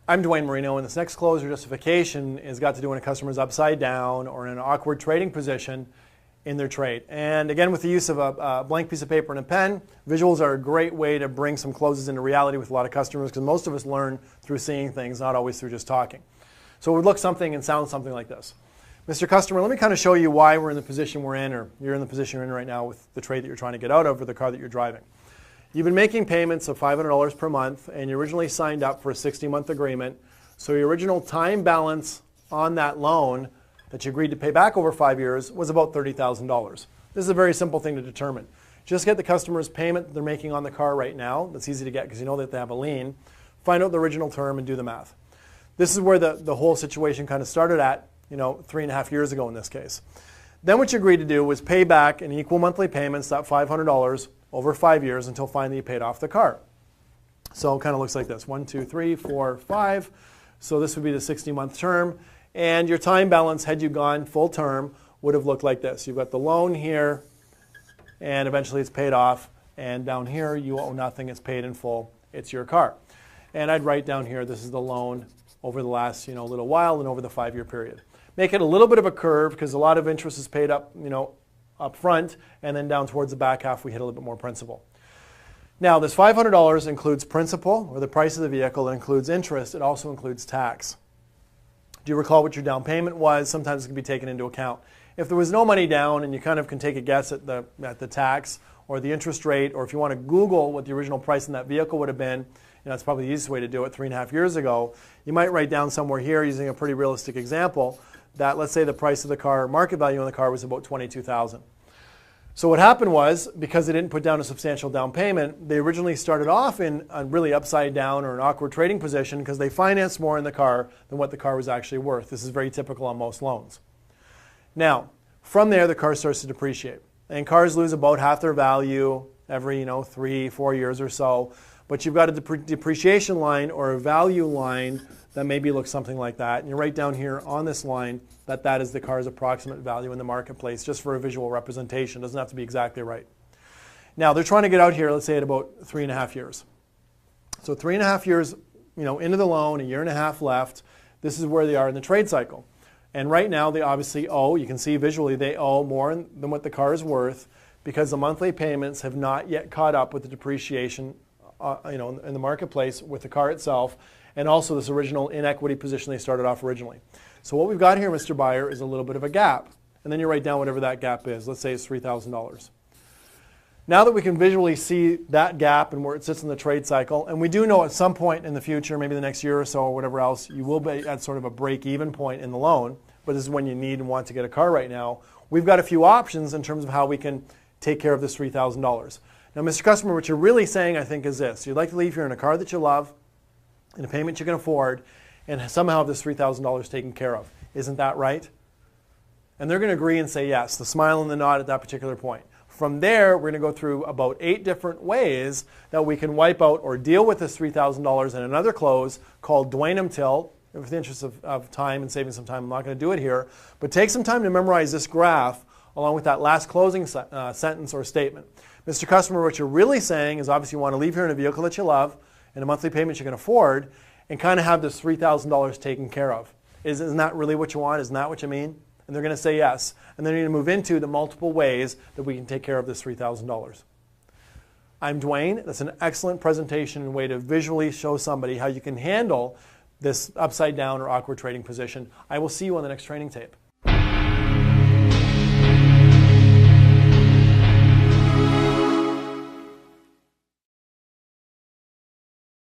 I'm Dwayne Marino, and this next close or justification has got to do when a customer is upside down or in an awkward trading position in their trade. And again, with the use of a blank piece of paper and a pen, visuals are a great way to bring some closes into reality with a lot of customers, because most of us learn through seeing things, not always through just talking. So it would look something and sound something like this. Mr. Customer, let me kind of show you why we're in the position we're in, or you're in the position you're in right now with the trade that you're trying to get out of or the car that you're driving. You've been making payments of $500 per month, and you originally signed up for a 60-month agreement. So your original time balance on that loan that you agreed to pay back over 5 years was about $30,000. This is a very simple thing to determine. Just get the customer's payment that they're making on the car right now. That's easy to get because you know that they have a lien. Find out the original term and do the math. This is where the whole situation kind of started at, 3.5 years ago in this case. Then what you agreed to do was pay back in equal monthly payments, that $500 over 5 years until finally you paid off the car. So it kind of looks like this, 1, 2, 3, 4, 5. So this would be the 60-month term. And your time balance, had you gone full term, would have looked like this. You've got the loan here, and eventually it's paid off. And down here, you owe nothing. It's paid in full. It's your car. And I'd write down here, this is the loan over the last little while and over the 5-year period. Make it a little bit of a curve because a lot of interest is paid up, up front, and then down towards the back half we hit a little bit more principal. Now this $500 includes principal, or the price of the vehicle. It includes interest. It also includes tax. Do you recall what your down payment was? Sometimes it can be taken into account. If there was no money down, and you kind of can take a guess at the tax or the interest rate, or if you want to Google what the original price in that vehicle would have been, that's probably the easiest way to do it 3.5 years ago, you might write down somewhere here, using a pretty realistic example, that let's say the price of the car, market value on the car was about $22,000. So what happened was, because they didn't put down a substantial down payment, they originally started off in a really upside down or an awkward trading position because they financed more in the car than what the car was actually worth. This is very typical on most loans. Now, from there, the car starts to depreciate. And cars lose about half their value every 3-4 years or so. But you've got a depreciation line or a value line that maybe looks something like that. And you write down here on this line that that is the car's approximate value in the marketplace, just for a visual representation. It doesn't have to be exactly right. Now, they're trying to get out here, let's say, at about 3.5 years. So 3.5 years into the loan, 1.5 years left. This is where they are in the trade cycle. And right now, they obviously owe, you can see visually, they owe more than what the car is worth because the monthly payments have not yet caught up with the depreciation in the marketplace with the car itself, and also this original inequity position they started off originally. So what we've got here, Mr. Buyer, is a little bit of a gap. And then you write down whatever that gap is. Let's say it's $3,000. Now that we can visually see that gap and where it sits in the trade cycle, and we do know at some point in the future, maybe the next year or so or whatever else, you will be at sort of a break-even point in the loan, but this is when you need and want to get a car right now. We've got a few options in terms of how we can take care of this $3,000. Now, Mr. Customer, what you're really saying, I think, is this. You'd like to leave here in a car that you love, in a payment you can afford, and somehow have this $3,000 taken care of. Isn't that right? And they're going to agree and say yes, the smile and the nod at that particular point. From there, we're going to go through about 8 different ways that we can wipe out or deal with this $3,000 in another close called Dwayne 'em till. With the interest of time and saving some time, I'm not going to do it here, but take some time to memorize this graph along with that last closing sentence or statement. Mr. Customer, what you're really saying is obviously you want to leave here in a vehicle that you love and a monthly payment you can afford and kind of have this $3,000 taken care of. Isn't that really what you want? Isn't that what you mean? And they're going to say yes. And then you're going to move into the multiple ways that we can take care of this $3,000. I'm Dwayne. That's an excellent presentation and way to visually show somebody how you can handle this upside down or awkward trading position. I will see you on the next training tape.